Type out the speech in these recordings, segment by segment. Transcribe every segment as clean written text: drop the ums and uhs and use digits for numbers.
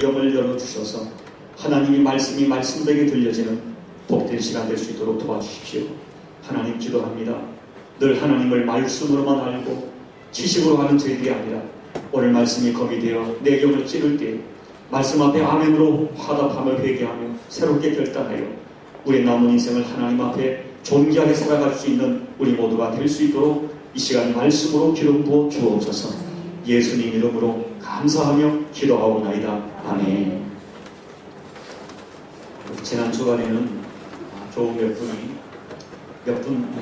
우리의 영을 열어주셔서 하나님이 말씀이 말씀되게 들려지는 복된 시간 될 수 있도록 도와주십시오. 하나님 기도합니다. 늘 하나님을 말씀으로만 알고 지식으로 하는 저희들이 아니라 오늘 말씀이 검이 되어 내 영을 찌를 때 말씀 앞에 아멘으로 화답함을 회개하며 새롭게 결단하여 우리 남은 인생을 하나님 앞에 존귀하게 살아갈 수 있는 우리 모두가 될 수 있도록 이 시간 말씀으로 기름 부어 주옵소서. 예수님 이름으로 감사하며 기도하오나이다. 아멘. 지난 주간에는 교우 몇 분이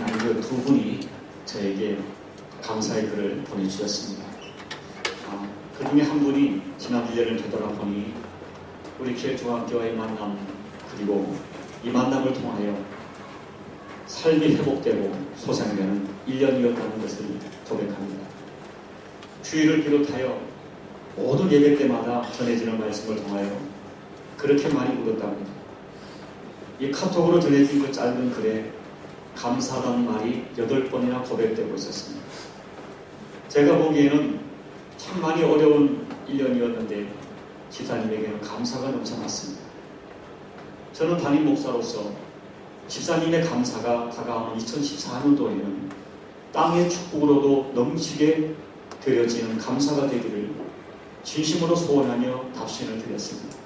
아니고 두 분이 저에게 감사의 글을 보내주셨습니다. 그 중에 한 분이 지난 1년을 되돌아보니 우리 교회 중학교와의 만남, 그리고 이 만남을 통하여 삶이 회복되고 소생되는 1년이었다는 것을 고백합니다. 주일을 비롯하여 모든 예배 때마다 전해지는 말씀을 통하여 그렇게 많이 울었답니다. 이 카톡으로 전해진 그 짧은 글에 감사하다는 말이 8번이나 고백되고 있었습니다. 제가 보기에는 참 많이 어려운 1년이었는데 집사님에게는 감사가 넘쳐났습니다. 저는 담임 목사로서 집사님의 감사가 다가오는 2014년도에는 땅의 축복으로도 넘치게 드려지는 감사가 되기를 진심으로 소원하며 답신을 드렸습니다.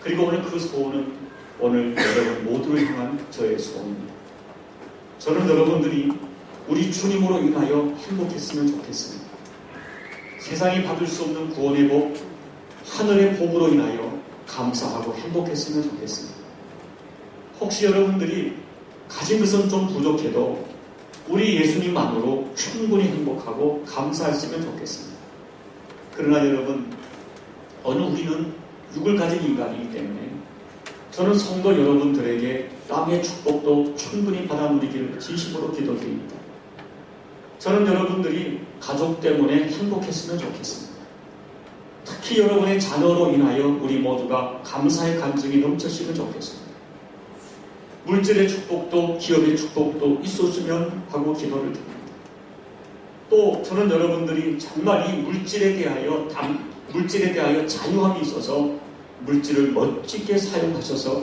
그리고 오늘 그 소원은 오늘 여러분 모두를 향한 저의 소원입니다. 저는 여러분들이 우리 주님으로 인하여 행복했으면 좋겠습니다. 세상이 받을 수 없는 구원의 복, 하늘의 복으로 인하여 감사하고 행복했으면 좋겠습니다. 혹시 여러분들이 가진 것은 좀 부족해도 우리 예수님만으로 충분히 행복하고 감사했으면 좋겠습니다. 그러나 여러분, 우리는 육을 가진 인간이기 때문에 저는 성도 여러분들에게 땅의 축복도 충분히 받아 누리기를 진심으로 기도드립니다. 저는 여러분들이 가족 때문에 행복했으면 좋겠습니다. 특히 여러분의 자녀로 인하여 우리 모두가 감사의 감정이 넘쳤으면 좋겠습니다. 물질의 축복도 기업의 축복도 있었으면 하고 기도를 드립니다. 또 저는 여러분들이 정말 이 물질에 대하여 자유함이 있어서 물질을 멋지게 사용하셔서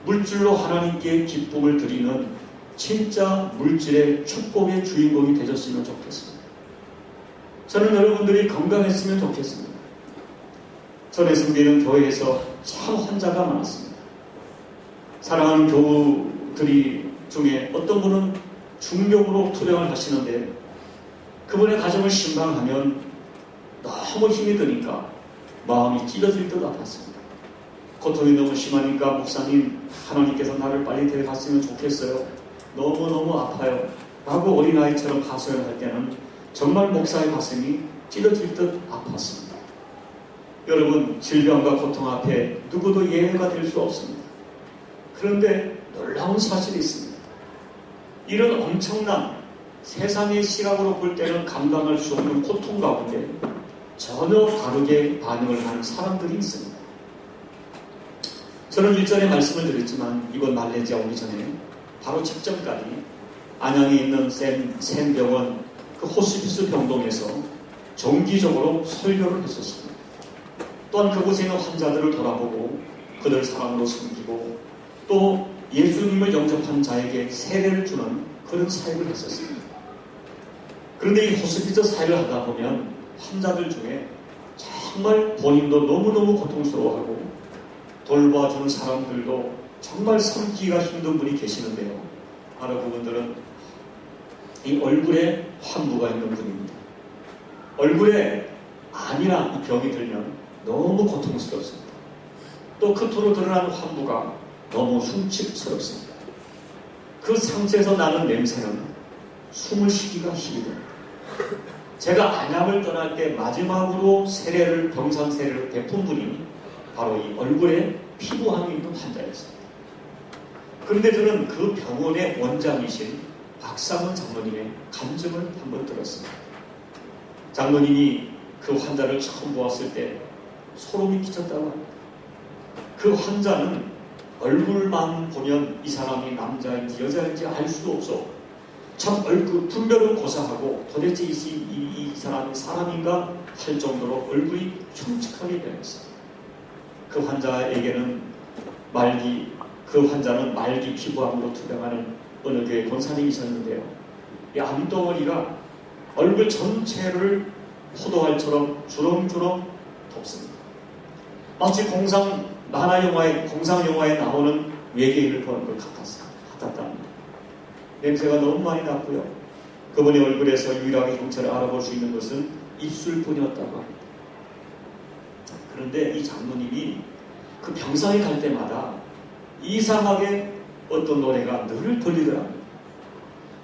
물질로 하나님께 기쁨을 드리는 진짜 물질의 축복의 주인공이 되셨으면 좋겠습니다. 저는 여러분들이 건강했으면 좋겠습니다. 전에 섬기는 교회에서 참 환자가 많았습니다. 사랑하는 교우들이 중에 어떤 분은 중병으로 투병을 하시는데 그분의 가정을 신방하면 너무 힘이 드니까 마음이 찢어질 듯 아팠습니다. 고통이 너무 심하니까 목사님, 하나님께서 나를 빨리 데려갔으면 좋겠어요. 너무너무 아파요. 라고 어린아이처럼 하소연할 때는 정말 목사의 가슴이 찢어질 듯 아팠습니다. 여러분, 질병과 고통 앞에 누구도 예외가 될 수 없습니다. 그런데 놀라운 사실이 있습니다. 이런 엄청난 세상의 시각으로 볼 때는 감당할 수 없는 고통 가운데 전혀 다르게 반응을 하는 사람들이 있습니다. 저는 일전에 말씀을 드렸지만 이번 말레이시아 오기 전에 바로 직전까지 안양에 있는 샘병원 그 호스피스 병동에서 정기적으로 설교를 했었습니다. 또한 그곳에 있는 환자들을 돌아보고 그들 사랑으로 섬기고 또 예수님을 영접한 자에게 세례를 주는 그런 사역을 했었습니다. 그런데 이 호스피스 사역을 하다 보면 환자들 중에 정말 본인도 너무너무 고통스러워하고 돌봐주는 사람들도 정말 섬기기가 힘든 분이 계시는데요. 바로 그분들은 이 얼굴에 환부가 있는 분입니다. 얼굴에 암이나 이 병이 들면 너무 고통스럽습니다. 또 그토록 드러나는 환부가 너무 흉측스럽습니다. 그 상처에서 나는 냄새는 숨을 쉬기가 힘이 듭니다. 제가 안양을 떠날 때 마지막으로 병상 세례를 베푼 분이 바로 이 얼굴에 피부암이 있는 환자였습니다. 그런데 저는 그 병원의 원장이신 박상원 장로님의 간증을 한번 들었습니다. 장로님이 그 환자를 처음 보았을 때 소름이 끼쳤다고 합니다. 그 환자는 얼굴만 보면 이 사람이 남자인지 여자인지 알 수도 없어. 참 분별은 고사하고 도대체 이 사람이 사람인가 할 정도로 얼굴이 흉측하게 변했어요. 그 환자에게는 그 환자는 말기 피부암으로 투병하는 어느 교회 권사님이셨는데요. 이 암덩어리가 얼굴 전체를 포도알처럼 주렁주렁 덮습니다. 마치 공상 영화에 나오는 외계인을 보는 것 같았답니다. 냄새가 너무 많이 났고요. 그분의 얼굴에서 유일하게 형체를 알아볼 수 있는 것은 입술뿐이었다고 합니다. 그런데 이 장로님이 그 병상에 갈 때마다 이상하게 어떤 노래가 늘 들리더랍니다.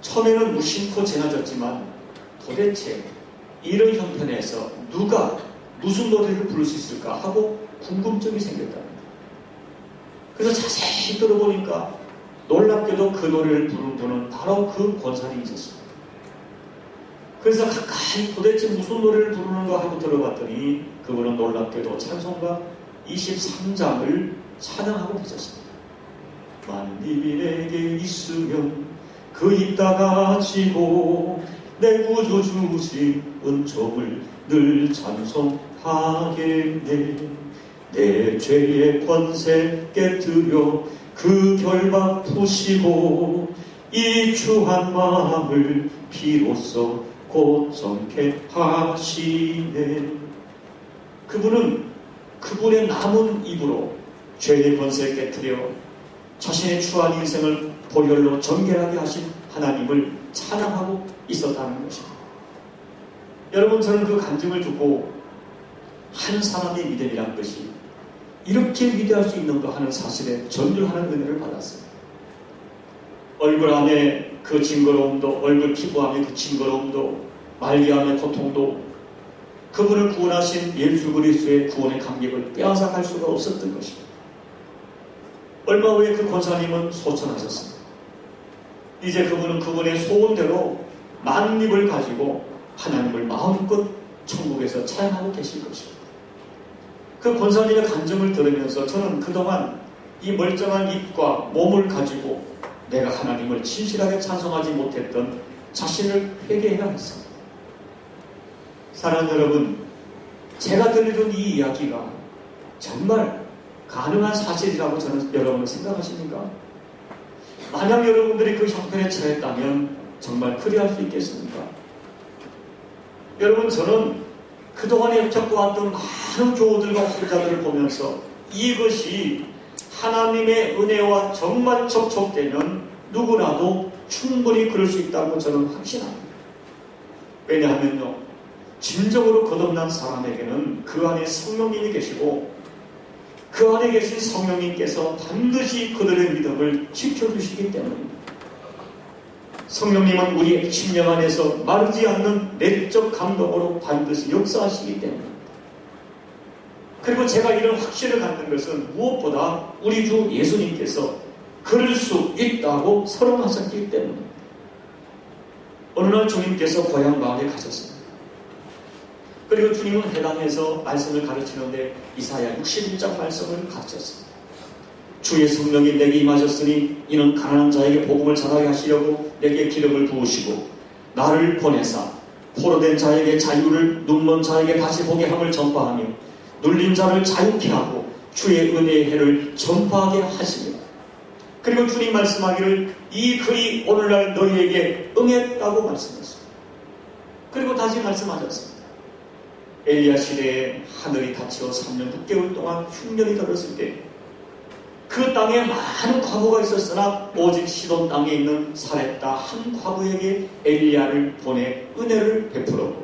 처음에는 무심코 지나졌지만 도대체 이런 형편에서 누가 무슨 노래를 부를 수 있을까 하고 궁금증이 생겼답니다. 그래서 자세히 들어보니까 놀랍게도 그 노래를 부른 분은 바로 그 권사님이셨습니다. 그래서 가까이 도대체 무슨 노래를 부르는가 하고 들어봤더니 그분은 놀랍게도 찬송가 23장을 찬양하고 계셨습니다. 만민이 내게 있으면 그 있다가 지고 내 구주 주신 은총을 늘 찬송하겠네. 내 죄의 권세 깨뜨려 그 결박 푸시고 이 추한 마음을 비로소 고정케 하시네. 그분은 그분의 남은 입으로 죄의 권세 깨뜨려 자신의 추한 인생을 보혈로 정결하게 하신 하나님을 찬양하고 있었다는 것입니다. 여러분, 저는 그 간증을 듣고 한 사람의 믿음이란 것이 이렇게 위대할 수 있는가 하는 사실에 전율하는 은혜를 받았어요. 얼굴 안에 그 징그러움도, 얼굴 피부 안에 그 징그러움도, 말기암의 고통도 그분을 구원하신 예수 그리스도의 구원의 감격을 빼앗아갈 수가 없었던 것입니다. 얼마 후에 그 권사님은 소천하셨습니다. 이제 그분은 그분의 소원대로 만입을 가지고 하나님을 마음껏 천국에서 찬양하고 계실 것입니다. 그 권사님의 간증을 들으면서 저는 그동안 이 멀쩡한 입과 몸을 가지고 내가 하나님을 진실하게 찬송하지 못했던 자신을 회개해야 했습니다. 사랑하는 여러분, 제가 들려준 이 이야기가 정말 가능한 사실이라고 저는 여러분은 생각하십니까? 만약 여러분들이 그 형편에 처했다면 정말 그리할 수 있겠습니까? 여러분, 저는 그동안에 겪어왔던 많은 교우들과 후자들을 보면서 이것이 하나님의 은혜와 정말 접촉되면 누구라도 충분히 그럴 수 있다고 저는 확신합니다. 왜냐하면요, 진정으로 거듭난 사람에게는 그 안에 성령님이 계시고 그 안에 계신 성령님께서 반드시 그들의 믿음을 지켜주시기 때문입니다. 성령님은 우리의 심령 안에서 마르지 않는 내적 감동으로 반드시 역사하시기 때문입니다. 그리고 제가 이런 확신을 갖는 것은 무엇보다 우리 주 예수님께서 그럴 수 있다고 선언하셨기 때문입니다. 어느 날 주님께서 고향 마을에 가셨습니다. 그리고 주님은 회당에서 말씀을 가르치는데 이사야 61장 말씀을 가르쳤습니다. 주의 성령이 내게 임하셨으니 이는 가난한 자에게 복음을 전하게 하시려고 내게 기름을 부으시고 나를 보내사 포로된 자에게 자유를, 눈먼 자에게 다시 보게 함을 전파하며 눌린 자를 자유케 하고 주의 은혜의 해를 전파하게 하시며, 그리고 주님 말씀하기를 이 글이 오늘날 너희에게 응했다고 말씀했습니다. 그리고 다시 말씀하셨습니다. 엘리야 시대에 하늘이 닫혀 3년 6개월 동안 흉년이 들었을 때 그 땅에 많은 과부가 있었으나 오직 시돈 땅에 있는 사렙다 한 과부에게 엘리야를 보내 은혜를 베풀었고,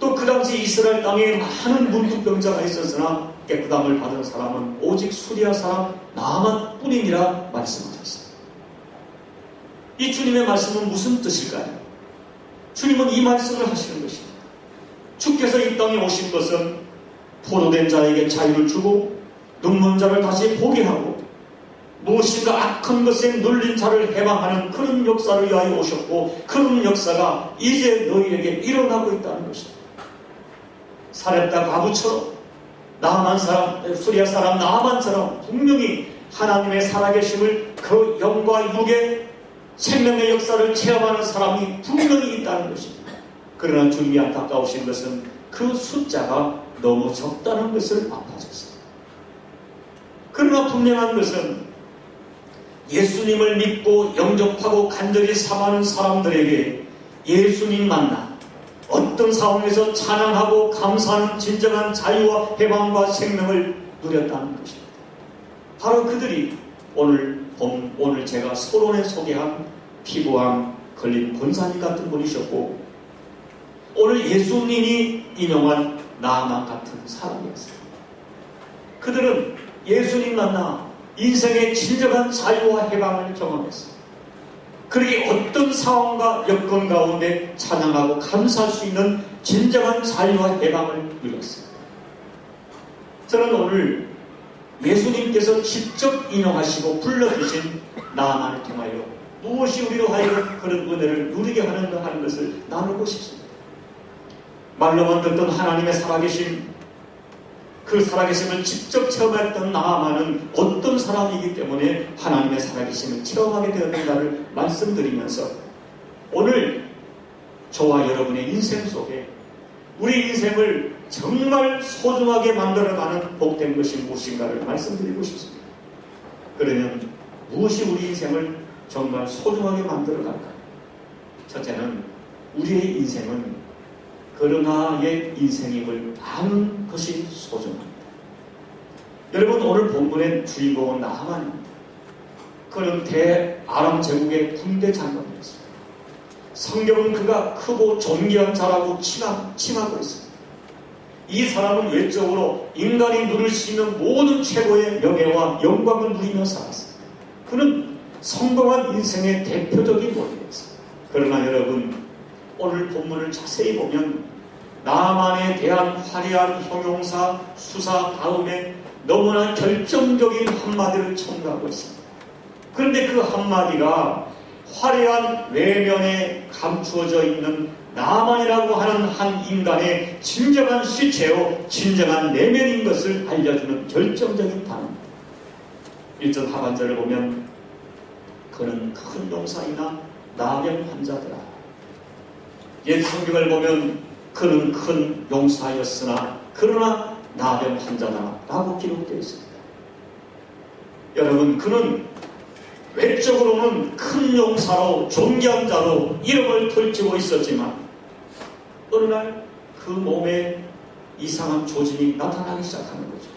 또 그 당시 이스라엘 땅에 많은 문둥병자가 있었으나 깨끗함을 받은 사람은 오직 수리아 사람 나만 뿐이니라 말씀하셨습니다. 이 주님의 말씀은 무슨 뜻일까요? 주님은 이 말씀을 하시는 것입니다. 주께서 이 땅에 오신 것은 포로된 자에게 자유를 주고 눈먼 자를 다시 보게 하고 무엇인가 악한 것에 눌린 자를 해방하는 그런 역사를 위하여 오셨고, 그런 역사가 이제 너희에게 일어나고 있다는 것입니다. 사렙다 과부처럼 나만 사람, 수리아 사람 나만처럼 분명히 하나님의 살아계심을 그 영과 육의 생명의 역사를 체험하는 사람이 분명히 있다는 것입니다. 그러나 주님이 안타까우신 것은 그 숫자가 너무 적다는 것을 아파하셨습니다. 그러나 분명한 것은 예수님을 믿고 영접하고 간절히 사모하는 사람들에게 예수님 만나 어떤 상황에서 찬양하고 감사하는 진정한 자유와 해방과 생명을 누렸다는 것입니다. 바로 그들이 오늘 제가 서론에 소개한 피부암 걸린 권사님 같은 분이셨고, 오늘 예수님이 인용한 나아만 같은 사람이었어요. 그들은 예수님 만나 인생의 진정한 자유와 해방을 경험했어요. 그러기 어떤 상황과 여건 가운데 찬양하고 감사할 수 있는 진정한 자유와 해방을 누렸어요. 저는 오늘 예수님께서 직접 인용하시고 불러주신 나아만을 통하여 무엇이 우리로 하여금 그런 은혜를 누리게 하는가 하는 것을 나누고 싶습니다. 말로만 듣던 하나님의 살아계심, 그 살아계심을 직접 체험했던 나아만은 어떤 사람이기 때문에 하나님의 살아계심을 체험하게 되었는가를 말씀드리면서, 오늘 저와 여러분의 인생 속에 우리 인생을 정말 소중하게 만들어가는 복된 것이 무엇인가를 말씀드리고 싶습니다. 그러면 무엇이 우리 인생을 정말 소중하게 만들어갈까요? 첫째는 우리의 인생은 그러나의 인생임을 아는 것이 소중합니다. 여러분, 오늘 본문의 주인공은 나아만입니다. 그는 대아람 제국의 군대 장관이었습니다. 성경은 그가 크고 존귀한 자라고 칭하고 있습니다. 이 사람은 외적으로 인간이 누릴 수 있는 모든 최고의 명예와 영광을 누리며 살았습니다. 그는 성공한 인생의 대표적인 모델이었습니다. 그러나 여러분, 오늘 본문을 자세히 보면 나아만에 대한 화려한 형용사 수사 다음에 너무나 결정적인 한마디를 첨가하고 있습니다. 그런데 그 한마디가 화려한 외면에 감추어져 있는 나아만이라고 하는 한 인간의 진정한 실체요, 진정한 내면인 것을 알려주는 결정적인 단어입니다. 1절 하반절을 보면 그는 큰 용사이나 나병 환자더라. 옛 성경을 보면 그는 큰 용사였으나 그러나 나병 환자다 라고 기록되어 있습니다. 여러분, 그는 외적으로는 큰 용사로 존귀한 자로 이름을 펼치고 있었지만 어느 날 그 몸에 이상한 조짐이 나타나기 시작하는 거죠.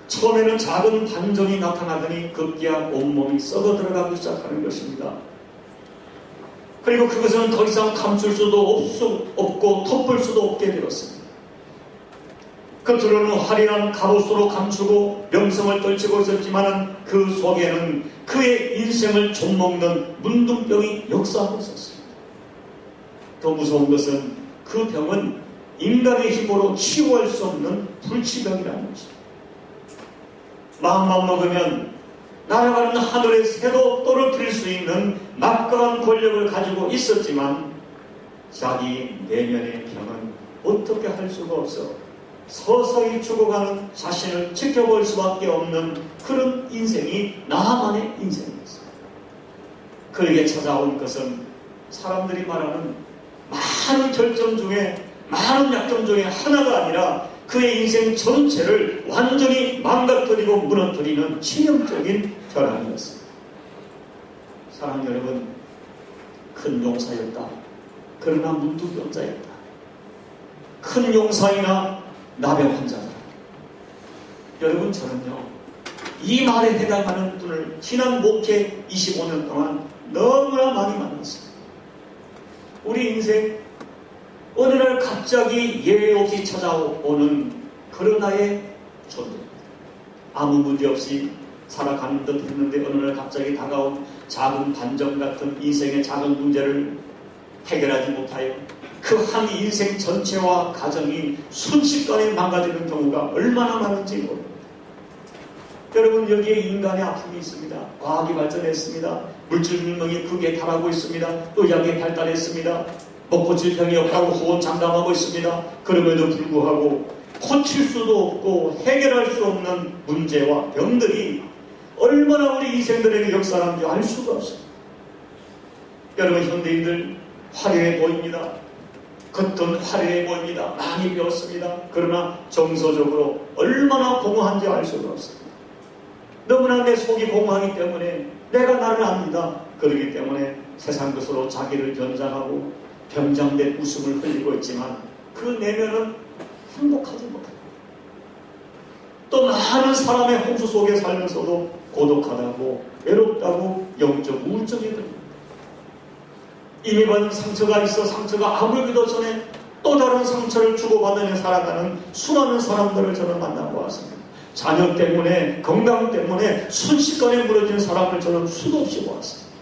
처음에는 작은 반점이 나타나더니 급기야 온몸이 썩어 들어가기 시작하는 것입니다. 그리고 그것은 더 이상 감출 수도 없고 덮을 수도 없게 되었습니다. 겉으로는 화려한 갑옷으로 감추고 명성을 떨치고 있었지만 그 속에는 그의 인생을 좀먹는 문둥병이 역사하고 있었습니다. 더 무서운 것은 그 병은 인간의 힘으로 치유할 수 없는 불치병이라는 것입니다. 마음만 먹으면 날아가는 하늘의 새도 떨어뜨릴 수 있는 막강한 권력을 가지고 있었지만 자기 내면의 병은 어떻게 할 수가 없어 서서히 죽어가는 자신을 지켜볼 수밖에 없는 그런 인생이 나아만의 인생이었어요. 그에게 찾아온 것은 사람들이 말하는 많은 결점 중에, 많은 약점 중에 하나가 아니라 그의 인생 전체를 완전히 망가뜨리고 무너뜨리는 치명적인 결함이었습니다. 사랑하는 여러분, 큰 용사였다. 그러나 문둥병자였다. 큰 용사이나 나병 환자다. 여러분, 저는요, 이 말에 해당하는 분을 지난 목회 25년 동안 너무나 많이 만났습니다. 우리 인생 어느 날 갑자기 예외 없이 찾아오는 그러나의 존재입니다. 아무 문제 없이 살아가는 듯 했는데 어느 날 갑자기 다가온 작은 반점 같은 인생의 작은 문제를 해결하지 못하여 그 한 인생 전체와 가정이 순식간에 망가지는 경우가 얼마나 많은지 모릅니다. 여러분, 여기에 인간의 아픔이 있습니다. 과학이 발전했습니다. 물질 능력이 크게 달하고 있습니다. 의학이 발달했습니다. 먹고 질병이 없다고 호언장담하고 있습니다. 그럼에도 불구하고 고칠 수도 없고 해결할 수 없는 문제와 병들이 얼마나 우리 인생들에게 역사하는지 알 수가 없습니다. 여러분, 현대인들 화려해 보입니다. 겉은 화려해 보입니다. 많이 배웠습니다. 그러나 정서적으로 얼마나 공허한지 알 수가 없습니다. 너무나 내 속이 공허하기 때문에 내가 나를 압니다. 그렇기 때문에 세상 것으로 자기를 변장하고 병장된 웃음을 흘리고 있지만 그 내면은 행복하지 못합니다. 또 많은 사람의 홍수 속에 살면서도 고독하다고 외롭다고 영적 우울증이 듭니다. 이미 받은 상처가 있어 상처가 아물기도 전에 또 다른 상처를 주고받으며 살아가는 수많은 사람들을 저는 만나보았습니다. 자녀 때문에, 건강 때문에 순식간에 무너진 사람을 저는 수도 없이 보았습니다.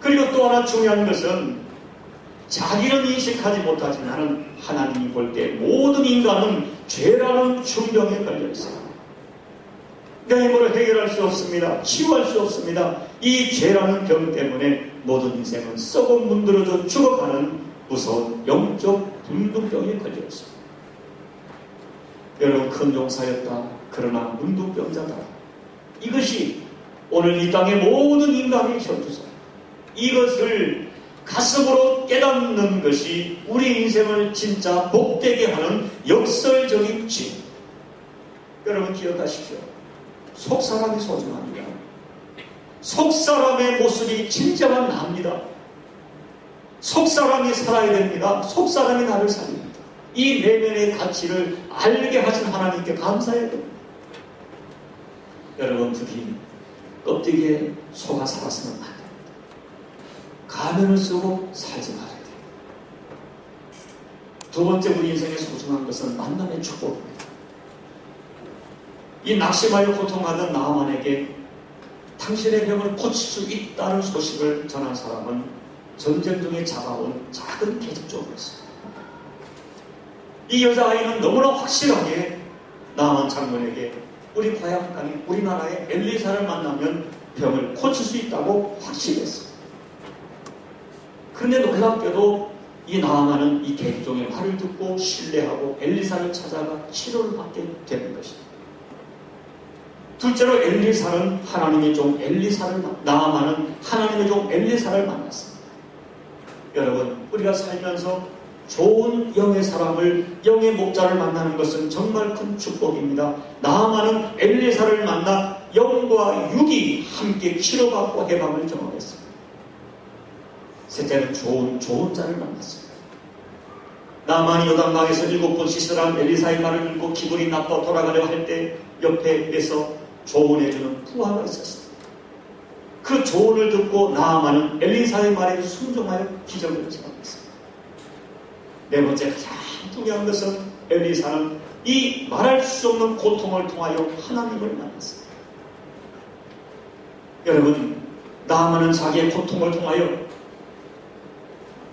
그리고 또 하나 중요한 것은 자기는 인식하지 못하지만 하나님이 볼 때 모든 인간은 죄라는 중병에 걸려 있어요. 내 힘으로 해결할 수 없습니다. 치유할 수 없습니다. 이 죄라는 병 때문에 모든 인생은 썩어 문드러져 죽어가는 무서운 영적 문둥병에 걸려 있습니다. 여러분, 큰 용사였다. 그러나 문둥병자다. 이것이 오늘 이 땅의 모든 인간의 현주소입니다. 이것을 가슴으로 깨닫는 것이 우리 인생을 진짜 복되게 하는 역설적인 진. 여러분 기억하십시오. 속사람이 소중합니다. 속사람의 모습이 진정한 나입니다. 속사람이 살아야 됩니다. 속사람이 나를 살립니다. 이 내면의 가치를 알게 하신 하나님께 감사해야 됩니다. 여러분, 부디 껍데기에 속아 살았으면 안 됩니다. 가면을 쓰고 살지 말아야 돼요. 두 번째 우리 인생의 소중한 것은 만남의 축복입니다. 이 낙심하여 고통하던 나아만에게 당신의 병을 고칠 수 있다는 소식을 전한 사람은 전쟁 중에 잡아온 작은 계집종이었어요. 이 여자아이는 너무나 확실하게 나아만 장군에게 우리 고향 땅에 우리나라의 엘리사를 만나면 병을 고칠 수 있다고 확신했어요. 그런데 놀랍게도 이 나아만은 이 계집종의 말을 듣고 신뢰하고 엘리사를 찾아가 치료를 받게 되는 것입니다. 둘째로 엘리사는 하나님의 종 엘리사를 나아만은 하나님의 종 엘리사를 만났습니다. 여러분, 우리가 살면서 좋은 영의 사람을, 영의 목자를 만나는 것은 정말 큰 축복입니다. 나아만은 엘리사를 만나 영과 육이 함께 치료받고 해방을 경험했습니다. 셋째는 좋은 자를 만났습니다. 나아만이 요단강에서 7번 씻으란 엘리사의 말을 듣고 기분이 나빠 돌아가려 할 때 옆에서 조언해주는 부하가 있었습니다. 그 조언을 듣고 나아만은 엘리사의 말에 순종하여 기적을 체험했습니다. 네 번째, 가장 중요한 것은 엘리사는 이 말할 수 없는 고통을 통하여 하나님을 만났습니다. 여러분, 나아만은 자기의 고통을 통하여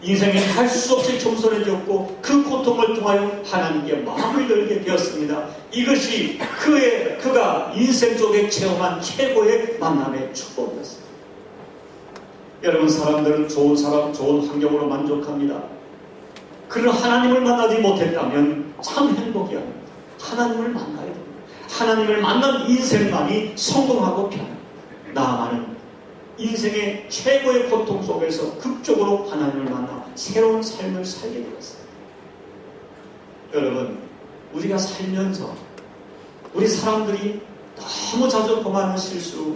인생에 할 수 없이 겸손해졌고 그 고통을 통하여 하나님께 마음을 열게 되었습니다. 이것이 그가 인생 속에 체험한 최고의 만남의 축복이었습니다. 여러분, 사람들은 좋은 사람, 좋은 환경으로 만족합니다. 그런 하나님을 만나지 못했다면 참 행복이 아닙니다. 하나님을 만나야 됩니다. 하나님을 만난 인생만이 성공하고 편합니다. 나아만은 인생의 최고의 고통 속에서 극적으로 하나님을 만나 새로운 삶을 살게 되었습니다. 여러분, 우리가 살면서 우리 사람들이 너무 자주 범하는 실수,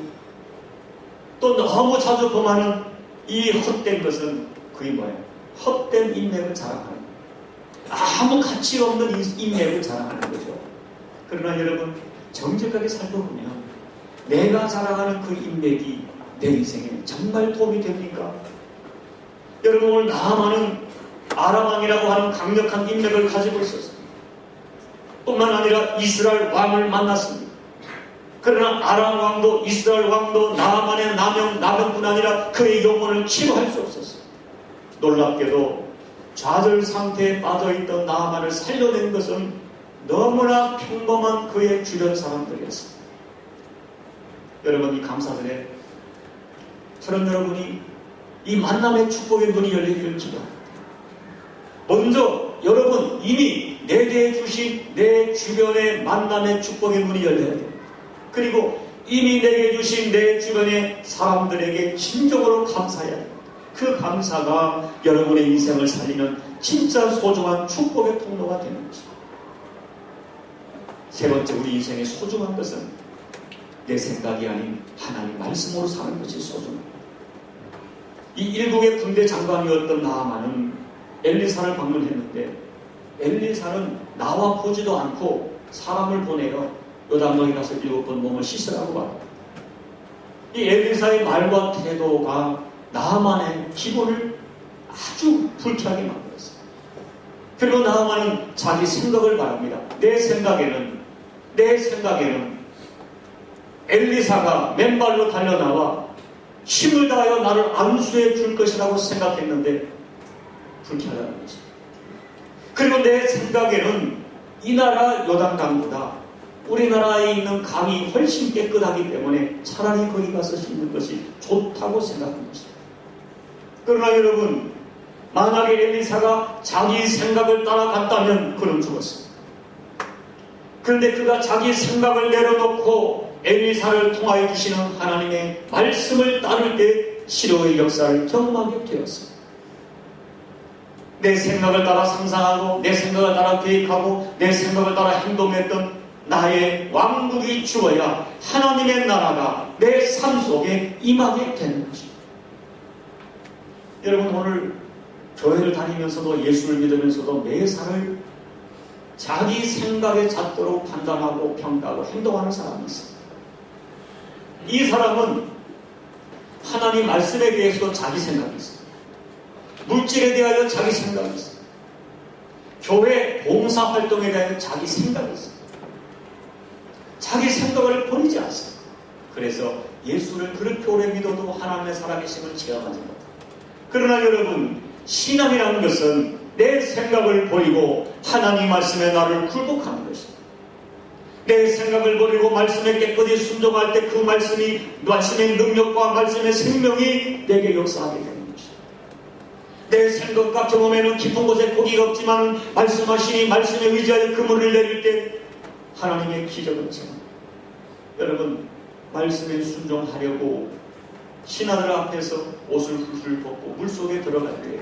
또 너무 자주 범하는 이 헛된 것은 그게 뭐예요? 헛된 인맥을 자랑하는 거예요. 아무 가치 없는 인맥을 자랑하는 거죠. 그러나 여러분, 정직하게 살고 보면 내가 자랑하는 그 인맥이 내 인생에 정말 도움이 됩니까? 여러분, 오늘 나아만은 아람왕이라고 하는 강력한 인맥을 가지고 있었습니다. 뿐만 아니라 이스라엘 왕을 만났습니다. 그러나 아람 왕도 이스라엘 왕도 나아만의 나병뿐 아니라 그의 영혼을 치료할 수 없었어요. 놀랍게도 좌절 상태에 빠져있던 나아만을 살려낸 것은 너무나 평범한 그의 주변 사람들이었습니다. 여러분, 이 감사절에 저는 여러분이 이 만남의 축복의 문이 열리기를 기도합니다. 먼저 여러분, 이미 내게 주신 내 주변의 만남의 축복의 문이 열려야 됩니다. 그리고 이미 내게 주신 내 주변의 사람들에게 진정으로 감사해야 됩니다. 그 감사가 여러분의 인생을 살리는 진짜 소중한 축복의 통로가 되는 것입니다. 세 번째, 우리 인생의 소중한 것은 내 생각이 아닌 하나님 말씀으로 사는 것이 소중합니다. 이 일국의 군대 장관이었던 나아만은 엘리사를 방문했는데 엘리사는 나와 보지도 않고 사람을 보내어 요단강에 가서 7번 몸을 씻으라고 말합니다. 이 엘리사의 말과 태도가 나아만의 기분을 아주 불쾌하게 만들었어요. 그리고 나아만은 자기 생각을 말합니다. 내 생각에는 엘리사가 맨발로 달려나와 힘을 다하여 나를 안수해 줄 것이라고 생각했는데 불쾌하다는 거죠. 그리고 내 생각에는 이 나라 요단강보다 우리나라에 있는 강이 훨씬 깨끗하기 때문에 차라리 거기 가서 씻는 것이 좋다고 생각한 것입니다. 그러나 여러분, 만약에 엘리사가 자기 생각을 따라갔다면 그는 죽었습니다. 그런데 그가 자기 생각을 내려놓고 엘리사를 통하여 주시는 하나님의 말씀을 따를 때 시로의 역사를 경험하게 되었습니다. 내 생각을 따라 상상하고 내 생각을 따라 계획하고 내 생각을 따라 행동했던 나의 왕국이 죽어야 하나님의 나라가 내 삶 속에 임하게 되는 것입니다. 여러분, 오늘 교회를 다니면서도 예수를 믿으면서도 매사를 자기 생각에 잣도록 판단하고 평가하고 행동하는 사람이 있습니다. 이 사람은 하나님 말씀에 대해서도 자기 생각이 있습니다. 물질에 대하여 자기 생각이 있습니다. 교회 봉사활동에 대하여 자기 생각이 있습니다. 자기 생각을 버리지 않습니다. 그래서 예수를 그렇게 오래 믿어도 하나님의 살아계심을 체험하지 못합니다. 그러나 여러분, 신앙이라는 것은 내 생각을 버리고 하나님 말씀에 나를 굴복하는 것입니다. 내 생각을 버리고 말씀에 깨끗이 순종할 때 그 말씀의 능력과 말씀의 생명이 내게 역사하게 되는 것입니다. 내 생각과 경험에는 깊은 곳에 고기가 없지만 말씀하시니 말씀에 의지하여 그물을 내릴 때 하나님의 기적은 체험합니다. 여러분, 말씀에 순종하려고 신하들 앞에서 옷을 훌훌 벗고 물속에 들어갈 때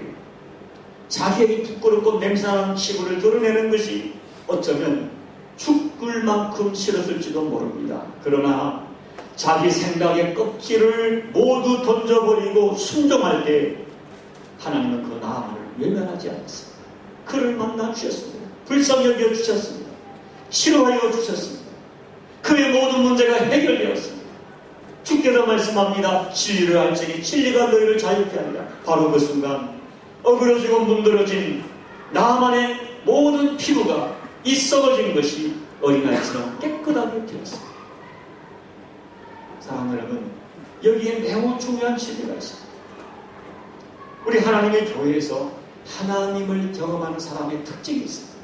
자기에게 부끄럽고 냄새나는 치부를 드러내는 것이 어쩌면 죽을 만큼 싫었을지도 모릅니다. 그러나 자기 생각의 껍질을 모두 던져버리고 순종할 때 하나님은 그 나음을 외면하지 않았습니다. 그를 만나 주셨습니다. 불쌍히 여겨 주셨습니다. 치료하여 주셨습니다. 그의 모든 문제가 해결되었습니다. 주께서 말씀합니다. 진리를 알지니 진리가 너희를 자유케 하리라. 바로 그 순간 어그러지고 문드러진 나만의 모든 피부가 이 썩어진 것이 어린아이처럼 깨끗하게 되었습니다. 사랑하는 여러분, 여기에 매우 중요한 진리가 있습니다. 우리 하나님의 교회에서 하나님을 경험하는 사람의 특징이 있습니다.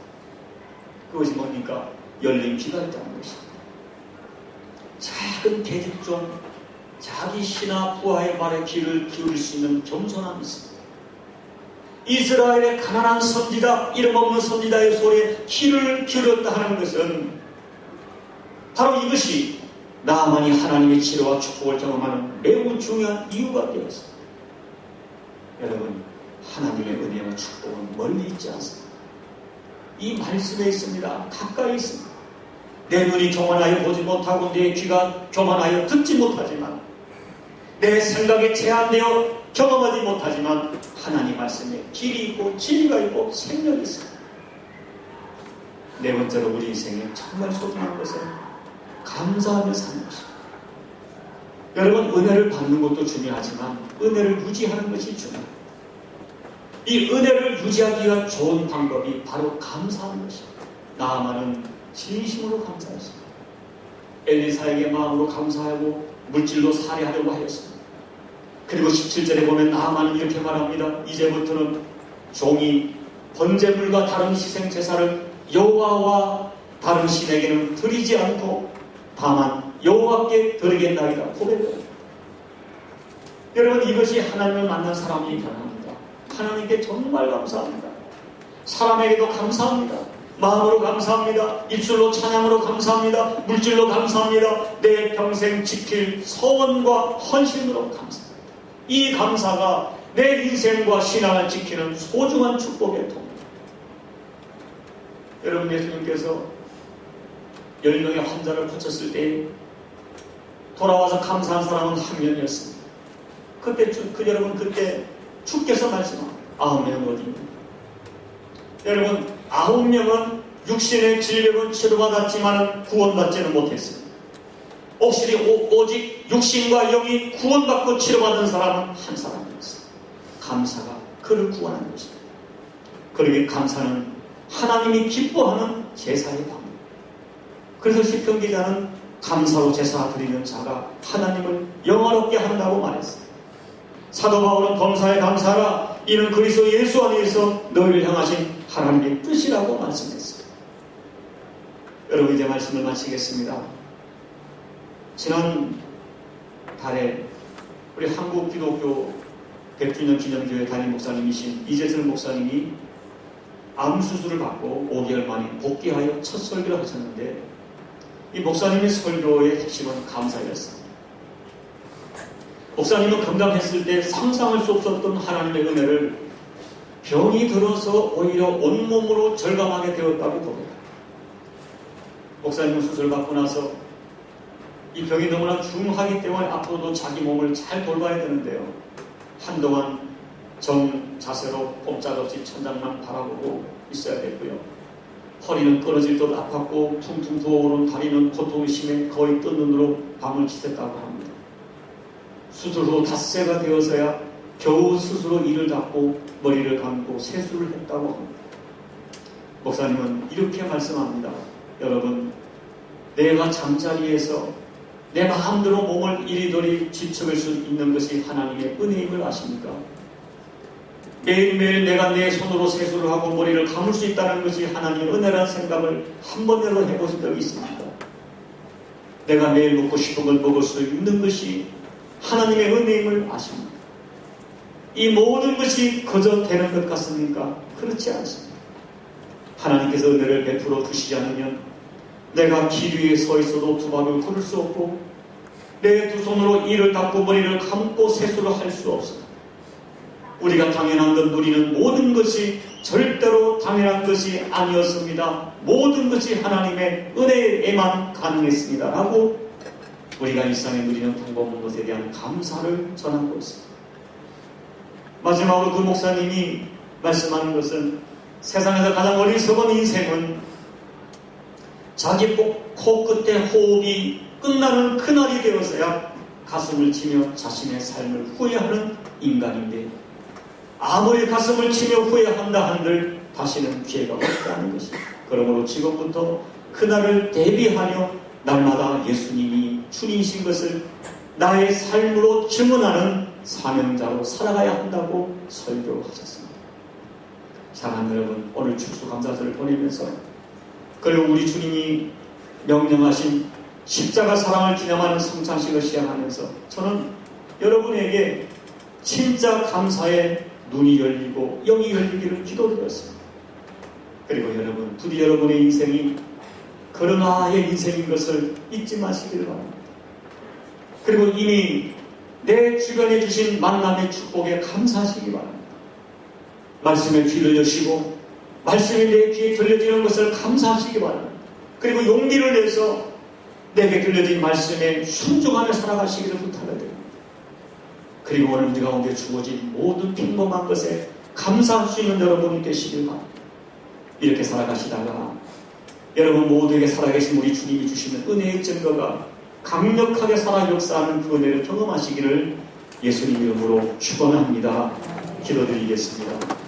그것이 뭡니까? 열린 귀가 있다는 것입니다. 작은 계집종, 자기 신하 부하의 말에 귀를 기울일 수 있는 겸손함이 있습니다. 이스라엘의 가난한 선지자, 이름 없는 선지자의 소리에 귀를 기울였다 하는 것은 바로 이것이 나만이 하나님의 치료와 축복을 경험하는 매우 중요한 이유가 되었습니다. 여러분, 하나님의 은혜와 축복은 멀리 있지 않습니다. 이 말씀에 있습니다. 가까이 있습니다. 내 눈이 교만하여 보지 못하고 내 귀가 교만하여 듣지 못하지만 내 생각에 제한되어 경험하지 못하지만 하나님 말씀에 길이 있고 진리가 있고 생명이 있습니다. 네 번째로 우리 인생에 정말 소중한 것은 감사하며 사는 것입니다. 여러분, 은혜를 받는 것도 중요하지만 은혜를 유지하는 것이 중요합니다. 이 은혜를 유지하기 위한 좋은 방법이 바로 감사하는 것입니다. 나아만은 진심으로 감사했습니다. 엘리사에게 마음으로 감사하고 물질로 살해하려고 하였습니다. 그리고 17절에 보면 나아만은 이렇게 말합니다. 이제부터는 종이 번제물과 다른 희생 제사를 여호와와 다른 신에게는 드리지 않고 다만 여호와께 드리겠나이다 고백합니다. 여러분, 이것이 하나님을 만난 사람이 변합니다. 하나님께 정말 감사합니다. 사람에게도 감사합니다. 마음으로 감사합니다. 입술로 찬양으로 감사합니다. 물질로 감사합니다. 내 평생 지킬 서원과 헌신으로 감사합니다. 이 감사가 내 인생과 신앙을 지키는 소중한 축복의 통입니다. 여러분, 예수님께서 10명의 환자를 고쳤을 때 돌아와서 감사한 사람은 한 명이었습니다. 여러분 그때 주께서 말씀합니다. 9명은 어디 있는가? 여러분 9명은 육신의 질병은 치료받았지만 구원받지는 못했습니다. 오직 육신과 영이 구원받고 치료받은 사람은 한 사람이었어요. 감사가 그를 구원한 것입니다. 그러기에 감사는 하나님이 기뻐하는 제사의 방법. 그래서 시편 기자는 감사로 제사 드리는 자가 하나님을 영화롭게 한다고 말했어요. 사도 바울은 범사에 감사하라. 이는 그리스도 예수 안에서 너희를 향하신 하나님의 뜻이라고 말씀했어요. 여러분 이제 말씀을 마치겠습니다. 지난 달에 우리 한국 기독교 100주년 기념교회 담임 목사님이신 이재철 목사님이 암 수술을 받고 5개월 만에 복귀하여 첫 설교를 하셨는데 이 목사님의 설교의 핵심은 감사였습니다. 목사님은 건강했을 때 상상할 수 없었던 하나님의 은혜를 병이 들어서 오히려 온몸으로 절감하게 되었다고 봅니다. 목사님은 수술을 받고 나서 이 병이 너무나 중하기 때문에 앞으로도 자기 몸을 잘 돌봐야 되는데요. 한동안 정 자세로 꼼짝없이 천장만 바라보고 있어야 됐고요. 허리는 끊어질 듯 아팠고 퉁퉁 부어오른 다리는 고통이 심해 거의 뜬 눈으로 밤을 지샜다고 합니다. 수술 후 닷새가 되어서야 겨우 스스로 이를 닫고 머리를 감고 세수를 했다고 합니다. 목사님은 이렇게 말씀합니다. 여러분, 내가 잠자리에서 내 마음대로 몸을 이리저리 뒤척일 수 있는 것이 하나님의 은혜임을 아십니까? 매일매일 내가 내 손으로 세수를 하고 머리를 감을 수 있다는 것이 하나님의 은혜라는 생각을 한 번이라도 해보신 적이 있습니까? 내가 매일 먹고 싶은 걸 먹을 수 있는 것이 하나님의 은혜임을 아십니까? 이 모든 것이 거저 되는 것 같습니까? 그렇지 않습니다. 하나님께서 은혜를 베풀어 주시지 않으면 내가 길 위에 서 있어도 두 발을 걸을 수 없고 내 두 손으로 이를 닦고 머리를 감고 세수를 할 수 없습니다. 우리가 당연한 것 누리는 모든 것이 절대로 당연한 것이 아니었습니다. 모든 것이 하나님의 은혜에만 가능했습니다. 라고 우리가 일상에 누리는 평범한 것에 대한 감사를 전하고 있습니다. 마지막으로 그 목사님이 말씀하는 것은 세상에서 가장 어리석은 인생은 자기 코끝에 호흡이 끝나는 그날이 되어서야 가슴을 치며 자신의 삶을 후회하는 인간인데 아무리 가슴을 치며 후회한다 한들 다시는 기회가 없다는 것입니다. 그러므로 지금부터 그날을 대비하며 날마다 예수님이 주님이신 것을 나의 삶으로 증언하는 사명자로 살아가야 한다고 설교하셨습니다. 사랑하는 여러분, 오늘 추수감사절을 보내면서 그리고 우리 주님이 명령하신 십자가 사랑을 기념하는 성찬식을 시작하면서 저는 여러분에게 진짜 감사의 눈이 열리고 영이 열리기를 기도드렸습니다. 그리고 여러분, 부디 여러분의 인생이 그러나의 인생인 것을 잊지 마시기를 바랍니다. 그리고 이미 내 주변에 주신 만남의 축복에 감사하시기 바랍니다. 말씀에 귀를 여시고 말씀이 내 귀에 들려지는 것을 감사하시기 바랍니다. 그리고 용기를 내서 내게 들려진 말씀에 순종하며 살아가시기를 부탁드립니다. 그리고 오늘 우리 가운데 주어진 모든 평범한 것에 감사할 수 있는 여러분이 되시길 바랍니다. 이렇게 살아가시다가 여러분 모두에게 살아계신 우리 주님이 주시는 은혜의 증거가 강력하게 살아 역사하는 그 은혜를 경험하시기를 예수님 이름으로 축원합니다. 기도드리겠습니다.